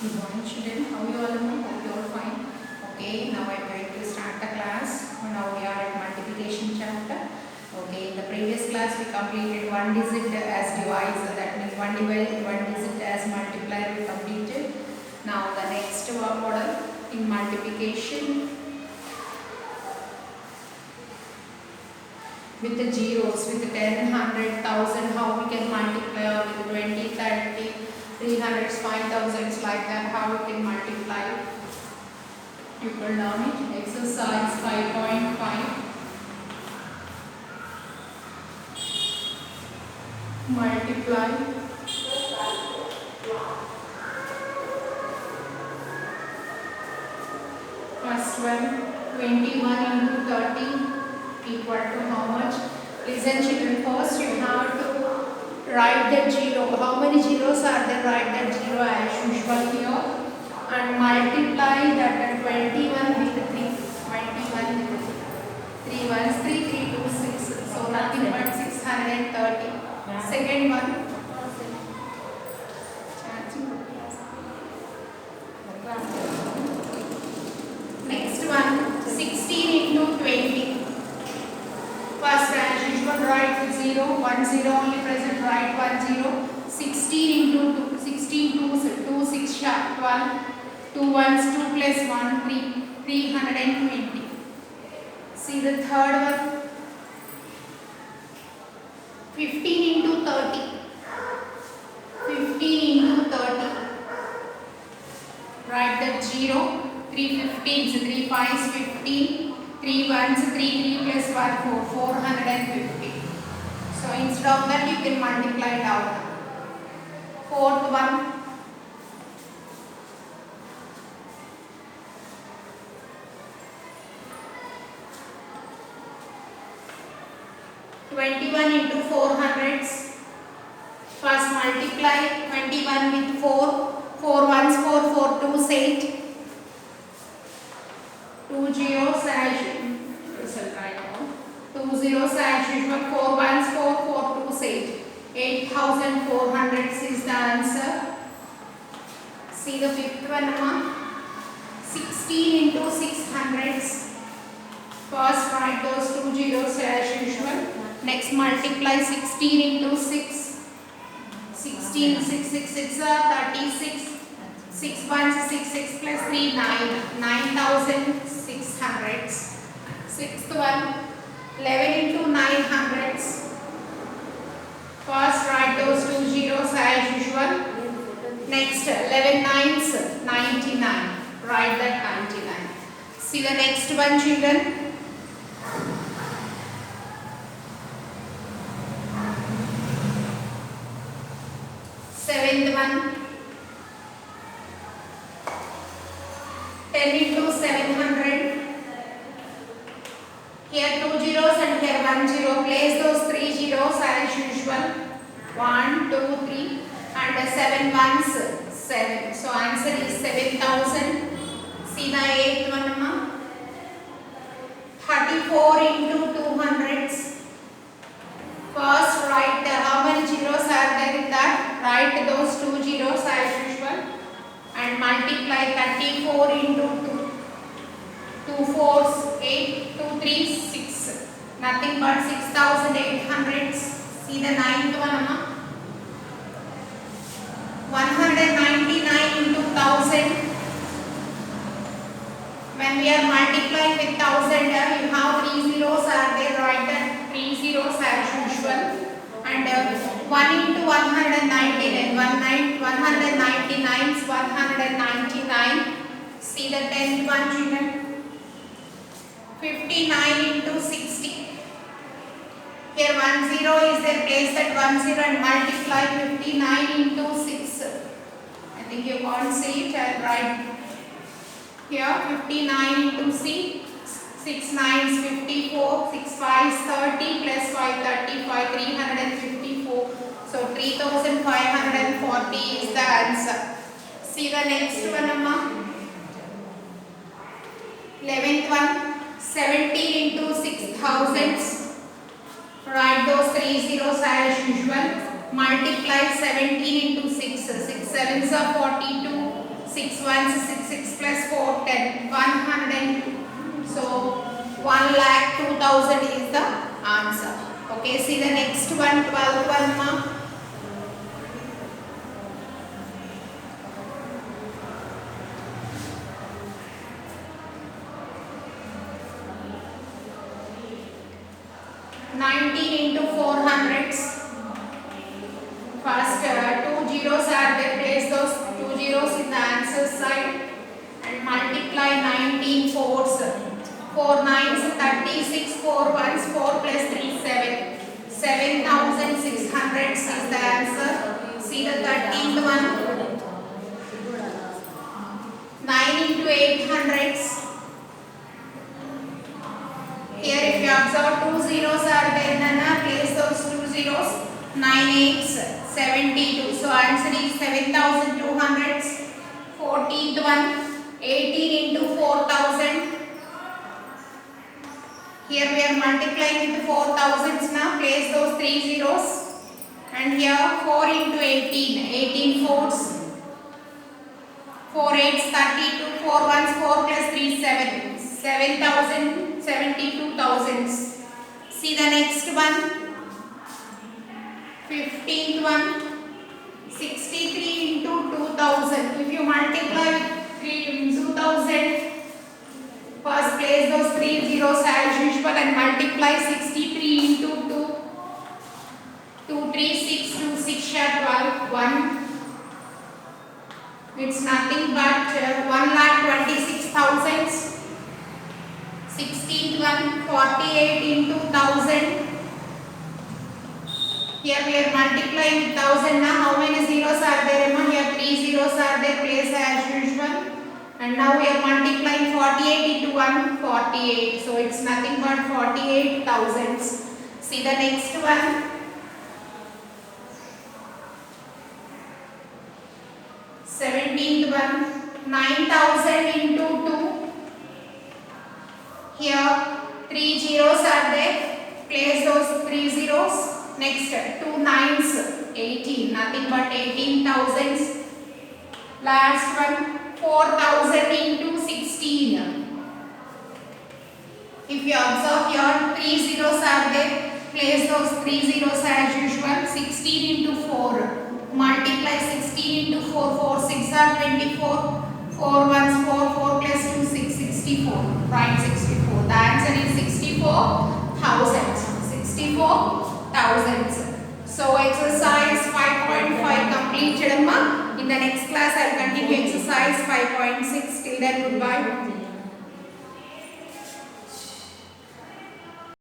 Good morning children, how you all know? Hope you all fine. Okay, now I am going to start the class. Now we are at multiplication chapter. Okay, in the previous class we completed one digit as divisor, that means one digit as multiplier we completed. Now the next model in multiplication with the zeros, with 10, 100, 1000, how we can multiply, with 20, 30, 300, 5000, like that, how we can multiply. You can learn it. Exercise 5.5. Multiply. First one, 21 into 30 equal to how much? Listen children, first you have to write that zero. How many zeros are there? Write that zero as usual here. And multiply that 21 with 3. 21 with 3 ones, 3, 3, 2, 6. So nothing but 630. Second one. Next one, 16 into 20. First, as usual, write 0, 1 0 only present, write 1 0. 16 into 2, 16 2 6 sharp 12. 2 ones, 2 plus 1, 3, 320. See the third one, 15 into 30. 15 into 30. Write that 0. 3 15s, 3 5s, 15. 3 ones, 3 plus 1, 4, 450. So instead of that you can multiply it out. Fourth one, 21 into 4 hundreds. First multiply 21 with 4. 4 ones, 4, 4 twos, 8. 2 zeros as result right now. 2 zeros as usual. 4 ones, 4, 4 twos, 8. 8400 is the answer. See the fifth one, 16 into 6 hundreds. First write those 2 zeros as usual. Next multiply 16 into 6. 16, 6, 6, 6, 36. 6 ones, 6, 6 plus 3, 9. 9600. Sixth one, 11 into 900. First write those 2 zeros as usual. Next 11 nines, 99. Write that 99. See the next one children. Seventh one, 10 into 700. Here 2 zeros and here 1 zero. Place those 3 zeros as usual. 1, 2, 3 and 7 ones, 7. So answer is 7000. See the eighth one, 34 into 200s. First write how many zeros are there in that. Write those 2 zeros as usual and multiply 34 into 2. 2 fours, 8, 2 threes, 6. Nothing but 6800. See the ninth one, 199 into 1000. When we are multiplying with 1000, you have 3 zeros are there. Write that 3 zeros as usual. And 1 into 199, 199 is 199. See the 10th one children. 59 into 60. Here 1 0 is there, place that 1 0 and multiply 59 into 6. I think you can't see it, I'll write here 59 into 6. 6 9s 54, 6 5s 30 plus 5 35, 354. So 3540 is the answer. See the next one, Amma. 11th one, 17 into 6000s. Write those 3 zeros as usual. Multiply 17 into 6. 6 sevens are 42. 6 ones 6, 6 plus 4, 10, 102. So 1,02,000 is the answer. Okay, see the next one, 12th one, ma. Into 4 hundreds. First, 2 zeros are there. Place those 2 zeros in the answer side and multiply 19 fours. 4 nines 36, 4 ones 4 plus 3 7. 7,600 is the answer. See the 13th one. 9 into 8 hundreds. Here if you observe 2 zeros are there, Nana, place those 2 zeros. 9 8s 72. So answer is 7,200. 14th one, 18 into 4,000. Here we are multiplying with 4,000s now. Place those 3 zeros. And here 4 into 18. 18 fours. 4 8s 32. 4 ones 4 plus 3 7. 7,072,000. See the next one. 15th one. 63 into 2,000. If you multiply with 2,000, first place those 3 zeros as usual and multiply 63 into 2. 2 3 6 2 6 12 1. It's nothing but 1,26,000. 16th one, 48 into 1,000. Here we are multiplying with 1,000 now. How many zeros are there, Emma? Here 3 zeros are there, place as usual. And now we are multiplying 48 into 1, 48. So it's nothing but 48,000. See the next one. 17th one, 9,000 into 2. Here 3 zeros are there. Place those 3 zeros. Next 2 nines 18. Nothing but 18,000. Last one 4,000 into 16. If you observe here 3 zeros are there. Place those 3 zeros as usual. 16 into 4. Multiply 16 into 4. 4 6 are 24. 4 ones 4. 4 plus 2 6. 64. Write 64. The answer is 64,000. 64,000. So exercise 5.5 completed, Amma. In the next class I will continue exercise 5.6. Till then, goodbye.